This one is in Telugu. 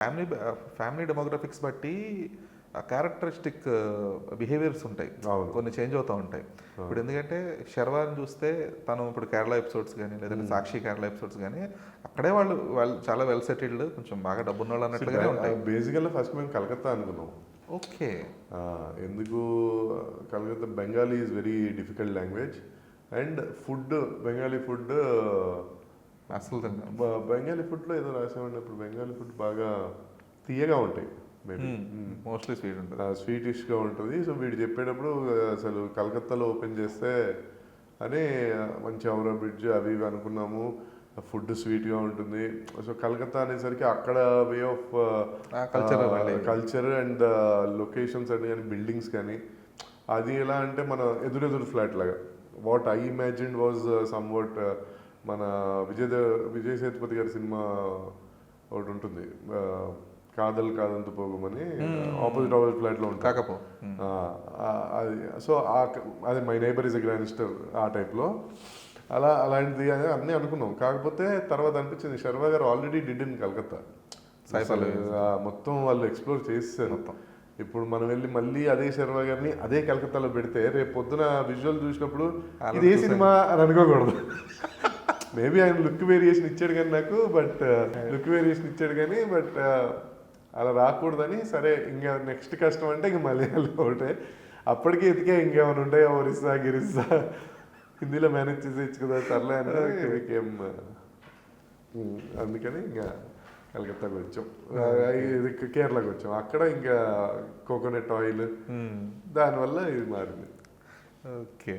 ఫ్యామిలీ ఫ్యామిలీ డెమోగ్రఫిక్స్ బట్టి క్యారెక్టరిస్టిక్ బిహేవియర్స్ ఉంటాయి, కొన్ని చేంజ్ అవుతూ ఉంటాయి. ఇప్పుడు ఎందుకంటే శర్వాని చూస్తే తను ఇప్పుడు కేరళ ఎపిసోడ్స్ కానీ లేదంటే సాక్షి కేరళ ఎపిసోడ్స్ కానీ అక్కడే వాళ్ళు చాలా వెల్ సెటిల్డ్, కొంచెం బాగా డబ్బున్న వాళ్ళు అన్నట్లుగానే ఉంటాయి. బేసికల్గా ఫస్ట్ మేము కలకత్తా అనుకున్నాం. ఓకే, ఎందుకు Calcutta Bengali is very difficult language and food, Bengali food అసలు బెంగాలీ ఫుడ్లో ఏదో రాసేవాడిని. ఇప్పుడు బెంగాలీ ఫుడ్ బాగా తీయగా ఉంటాయి, మేబీ మోస్ట్లీ స్వీట్ ఉంటుంది, స్వీటిష్గా ఉంటుంది. సో వీడు చెప్పేటప్పుడు అసలు కలకత్తాలో ఓపెన్ చేస్తే అని మంచి ఔరా బ్రిడ్జ్ అవి ఇవి అనుకున్నాము, ఫుడ్ స్వీట్గా ఉంటుంది. సో కలకత్తా అనేసరికి అక్కడ way of culture and locations అని కానీ బిల్డింగ్స్ కానీ అది ఎలా అంటే మన ఎదురెదురు ఫ్లాట్ లాగా. What I imagine was somewhat మన విజయ్ సేతుపతి గారి సినిమా ఒకటి ఉంటుంది, కాదల్ కాదంత పోగమని, ఆపోజిట్ ఫ్లాట్లో ఉంటుంది. అది సో అదే మై నైబర్ ఇస్ ఎ గ్రాండ్స్టర్ ఆ టైప్లో అలాంటిది అన్నీ అనుకున్నాం. కాకపోతే తర్వాత అనిపించింది శర్వా గారు ఆల్రెడీ డిడ్ ఇన్ కలకత్తా, మొత్తం వాళ్ళు ఎక్స్ప్లోర్ చేసేసారు మొత్తం. ఇప్పుడు మనం వెళ్ళి మళ్ళీ అదే శర్వా గారిని అదే కలకత్తాలో పెడితే రేపు పొద్దున విజువల్ చూసినప్పుడు ఇదే సినిమా అని అనుకోకూడదు. మేబీ ఆయన లుక్ వేరియేషన్ ఇచ్చాడు కానీ నాకు, బట్ అలా రాకూడదని సరే ఇంకా నెక్స్ట్ కష్టం అంటే ఇంక మలయాళం ఒకటే. అప్పటికి ఎతికే ఇంకేమైనా ఉంటాయో ఒరిస్సా గిరిస్సా హిందీలో మేనేజ్ చేసేయచ్చు కదా, సర్లే అంటే ఇంకేం. అందుకని ఇంకా కలకత్తాకి వచ్చాం, కేరళకి వచ్చాం. అక్కడ ఇంకా కోకోనట్ ఆయిల్, దానివల్ల ఇది మారింది. ఓకే.